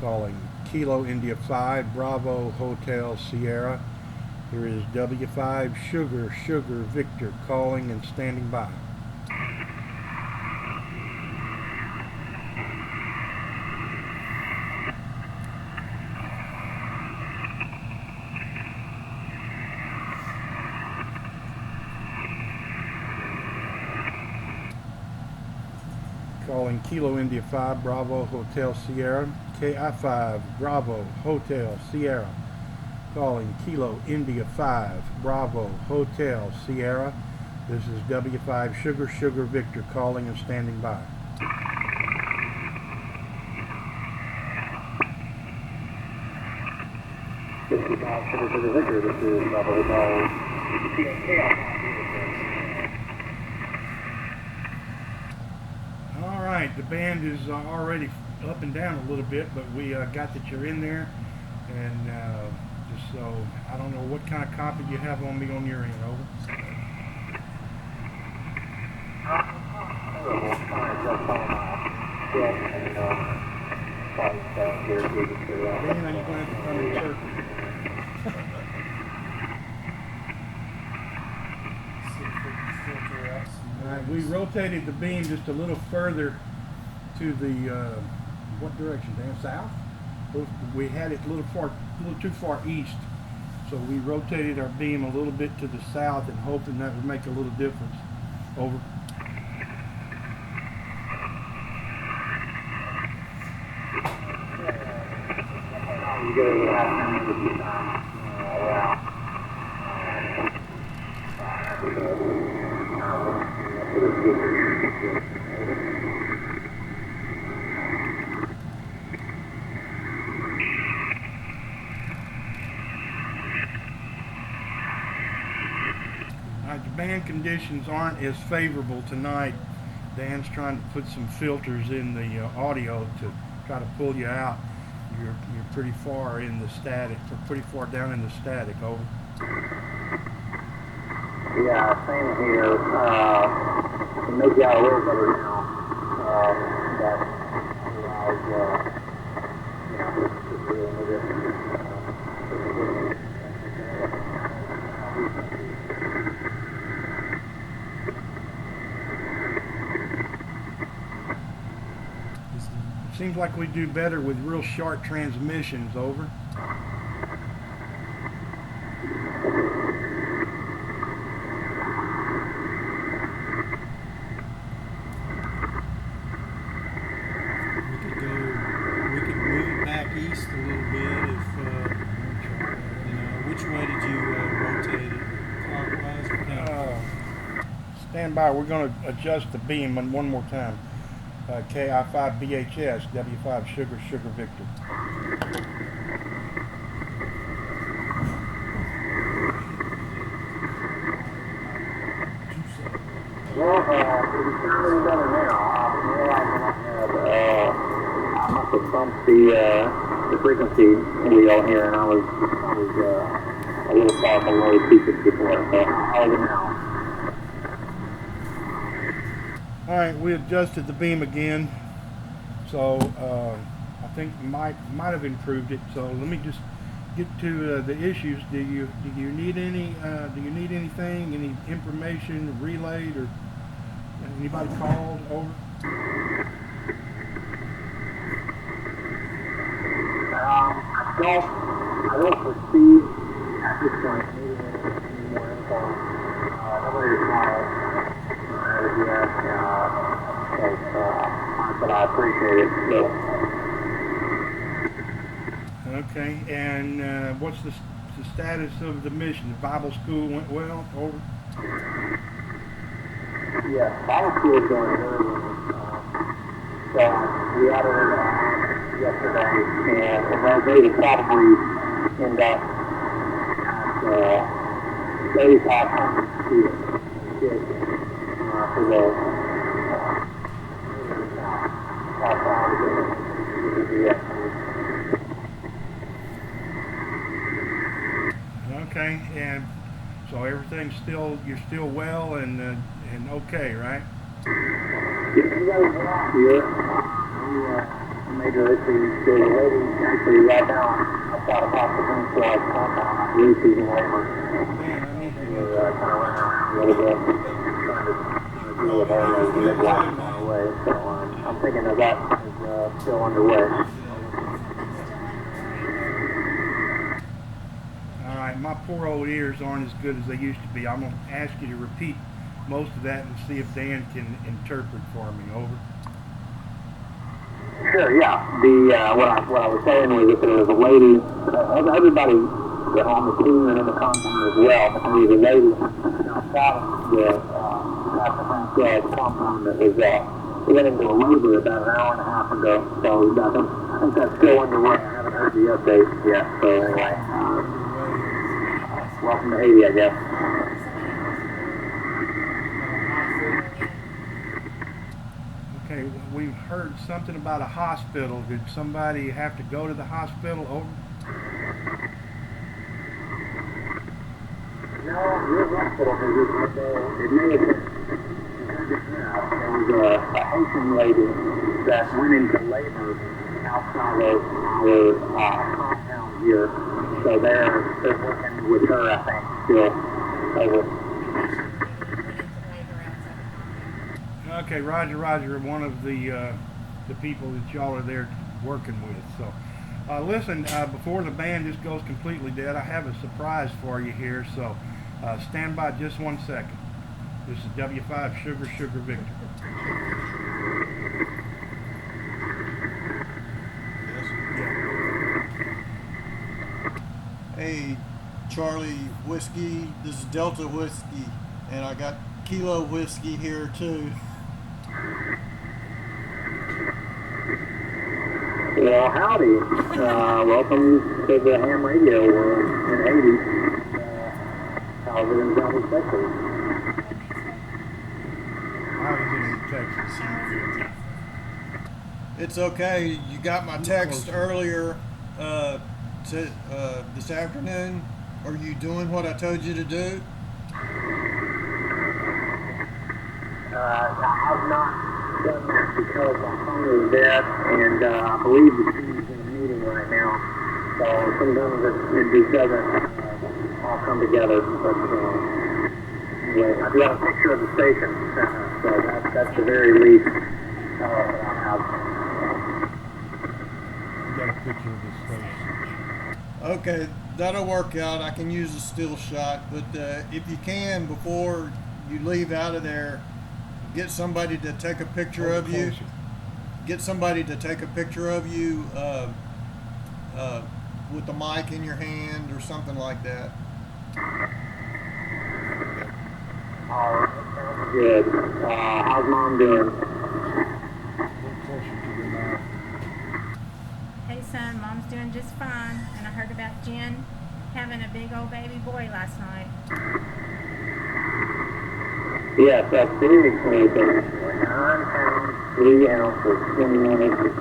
calling Kilo India 5 Bravo Hotel Sierra. Here is W5 Sugar Sugar Victor calling and standing by. Calling Kilo India 5 Bravo Hotel Sierra, KI5 Bravo Hotel Sierra. Calling Kilo India 5 Bravo Hotel Sierra. This is W5 Sugar Sugar Victor calling and standing by. This is Sugar Sugar Victor. This is Bravo Hotel. Alright, the band is already up and down a little bit, but we got that you're in there, and just so, I don't know what kind of copy you have on me on your end, over. Dan, are you going to have to come in circle? Alright, we rotated the beam just a little further to the, what direction, Dan? South? We had it a little too far east. So we rotated our beam a little bit to the south and hoping that would make a little difference. Over. The band conditions aren't as favorable tonight. Dan's trying to put some filters in the audio to try to pull you out. You're pretty far in the static, or pretty far down in the static. Over. Yeah, same here. To make you out a little better now. That allows, It seems like we do better with real short transmissions. Over. We could move it back east a little bit if, which way did you rotate it? Clockwise or counterclockwise? Stand by. We're going to adjust the beam one more time. KI5 BHS, W5 Sugar Sugar Victor. Well, it's sounding better now. I'm realizing I must have bumped the frequency wheel here, and I was a little far below 250 before, so how's it now? Alright, we adjusted the beam again, so I think might have improved it. So let me just get to the issues. Do you need any anything, any information relayed, or anybody called? Over. I don't foresee at this point needing any more info. Nobody responded. But I appreciate it. So. Okay, and what's the status of the mission? The Bible school went well? Over. Yeah, Bible school is going very well. So we had it yesterday, and they will probably end up at 3,500 students for the Okay, and so everything's you're still well and okay, right? You guys are out here. major issues. There's a lady actually right now outside of Hospital Peninsula compound receiving labor. Man, I need to We're kind of running around a little bit, trying to deal with her as the midwife is on her way. So I'm thinking that that is still underway. All right, my poor old ears aren't as good as they used to be. I'm going to ask you to repeat most of that and see if Dan can interpret for me. Over. Sure, yeah. What I was saying was that there was a lady, everybody on the team and in the compound as well, but there was a lady outside of the compound that was went into a labor about an hour and a half ago. So I think that's still underway. I haven't heard the update yet. So anyway, welcome to Haiti, I guess. Okay, we've heard something about a hospital. Did somebody have to go to the hospital? Over. No, your hospital visit, it may have been, there was a Haitian lady that went into labor outside of our compound here. So they're working with her, I think, still. Over. Okay, Roger, one of the people that y'all are there working with. So, listen, before the band just goes completely dead, I have a surprise for you here. So, stand by just 1 second. This is W5 Sugar Victor. Hey, Charlie Whiskey, this is Delta Whiskey, and I got Kilo Whiskey here too. Well, howdy. Welcome to the ham radio world in Haiti. How's it in Dallas, Texas? How is it in Texas? It's okay. You got my text earlier this afternoon. Are you doing what I told you to do? I've not done that because my phone is dead, and I believe the team's in a meeting right now. So sometimes it just doesn't all come together. But anyway, I do have a picture of the station, so that's the very least I have. You got a picture of this place. Okay, that'll work out. I can use a still shot, but if you can, before you leave out of there, get somebody to take a picture of you. Get somebody to take a picture of you with the mic in your hand or something like that. All right, sounds good. How's Mom doing? A little closer to the mouth. Hey son, Mom's doing just fine, and I heard about Jen having a big old baby boy last night. Yes, that's big. 9 pounds, 3 ounces, 21 inches.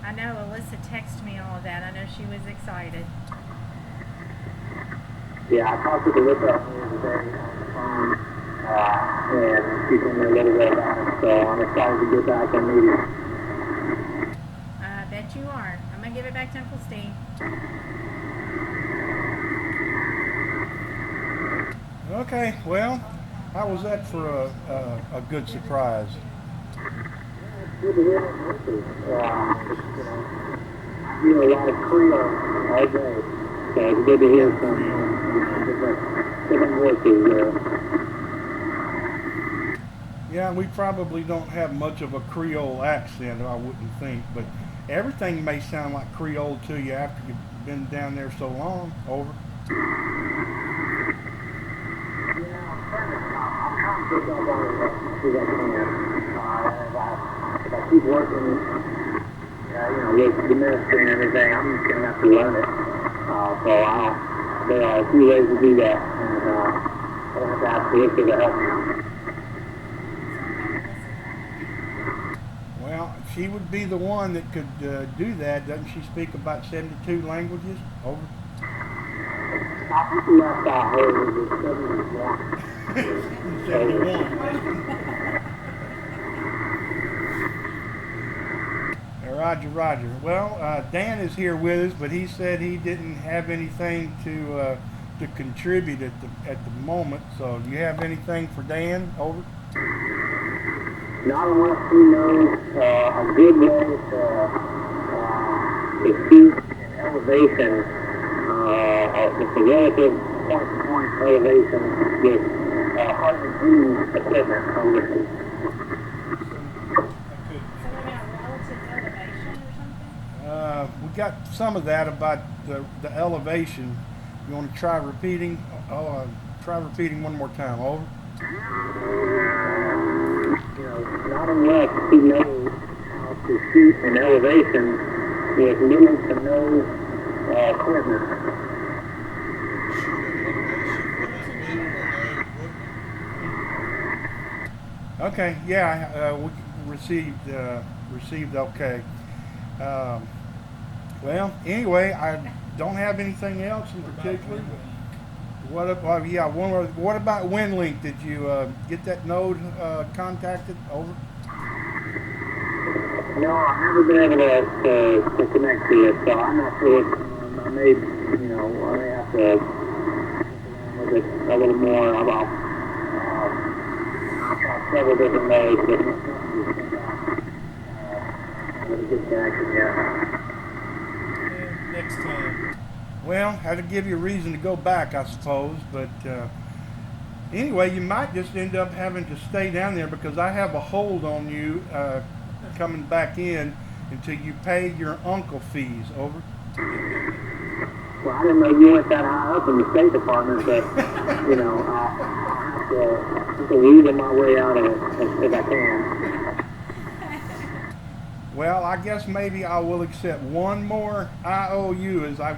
I know Alyssa texted me all of that. I know she was excited. Yeah, I talked with Alyssa the other day on the phone, and she told me a little bit about it, so I'm excited to get back and meet her. I bet you are. I'm going to give it back to Uncle Steve. Okay, well, how was that for a good surprise? Good to hear that voices. You know, a lot of Creole all day, so it's good to hear some different voices. Yeah, we probably don't have much of a Creole accent, I wouldn't think, but everything may sound like Creole to you after you've been down there so long. Over. I'm trying to pick up on it as much as I can. If I keep working, with the ministry and everything, I'm just going to have to learn it. So there are a few ways to do that, and I'll have to ask Alyssa to help me out. Well, she would be the one that could do that. Doesn't she speak about 72 languages? Over. I think the last I heard was 71. 71. Roger, Roger. Well, Dan is here with us, but he said he didn't have anything to contribute at the moment. So, do you have anything for Dan? Over. Not unless you know a good way to shoot an elevation, with a relative point-to-point elevation with hard to do equipment. Something about relative elevation or something? We got some of that about the elevation. You want to try repeating? Try repeating one more time. Over. Not unless he knows how to shoot an elevation with little to no equipment. Okay, yeah, we received okay. Well, anyway, I don't have anything else in particular. What about WinLink? Did you get that node contacted? Over. No, I've never been able to connect to it, so I'm not sure what's going on. I may have to look at a little more about. I've tried several different nodes, but nothing is good connection yet. Next time. Well, had to give you a reason to go back, I suppose. But anyway, you might just end up having to stay down there because I have a hold on you coming back in until you pay your uncle fees. Over. Well, I didn't know you went that high up in the State Department, but I have to weasel my way out of it if I can. Well, I guess maybe I will accept one more IOU as I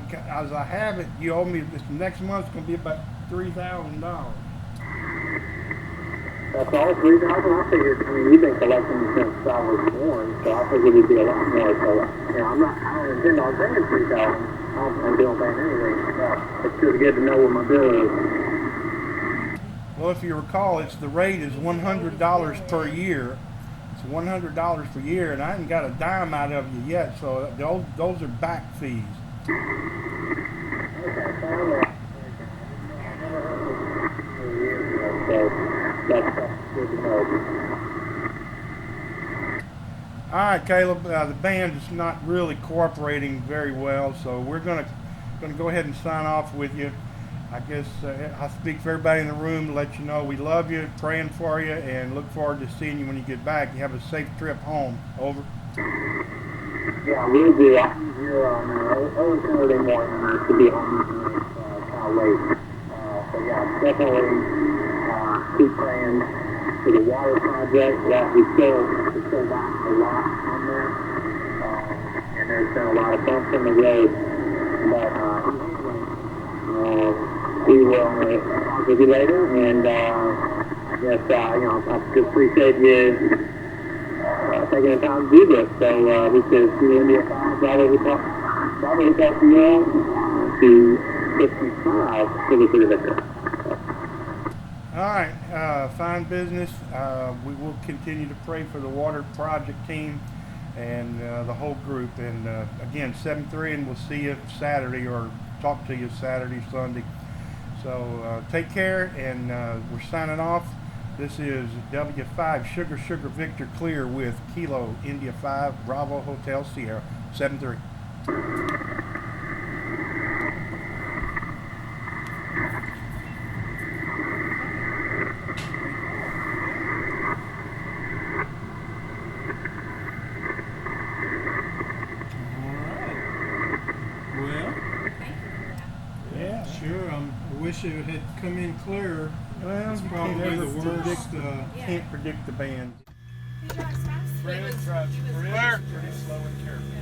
have it. You owe me this next month's going to be about $3,000. That's all, $3,000. I figured. I mean, you've been collecting since I was born, so I figured it'd be a lot more. So, I don't intend on paying $3,000. I don't paying anything. It's just good to know what my bill is. Well, if you recall, the rate is $100 per year. It's $100 per year, and I haven't got a dime out of you yet. So those are back fees. That's good to know. All right, Caleb. The band is not really cooperating very well, so we're gonna go ahead and sign off with you. I guess I'll speak for everybody in the room to let you know we love you, praying for you, and look forward to seeing you when you get back. You have a safe trip home. Over. Yeah, we'll do. I'll be here on early Saturday morning to be home kind of late. So yeah, definitely keep praying for the water project. Yeah, we still got a lot on there, and there's been a lot of bumps in the road. But we will talk with you later, and I guess I just appreciate you taking the time to do this. So this is the India 5, probably talk to you all to 55 for the City Victor. All right, fine business. We will continue to pray for the water project team and the whole group. And again, 7-3, and we'll see you Saturday or talk to you Saturday, Sunday. So take care, and we're signing off. This is W5 Sugar Victor Clear with Kilo India 5 Bravo Hotel Sierra 7-3. Wish it had come in clearer. Well, it's probably the worst. Can't predict the band. Who drives fast? Fred drives pretty slow and careful.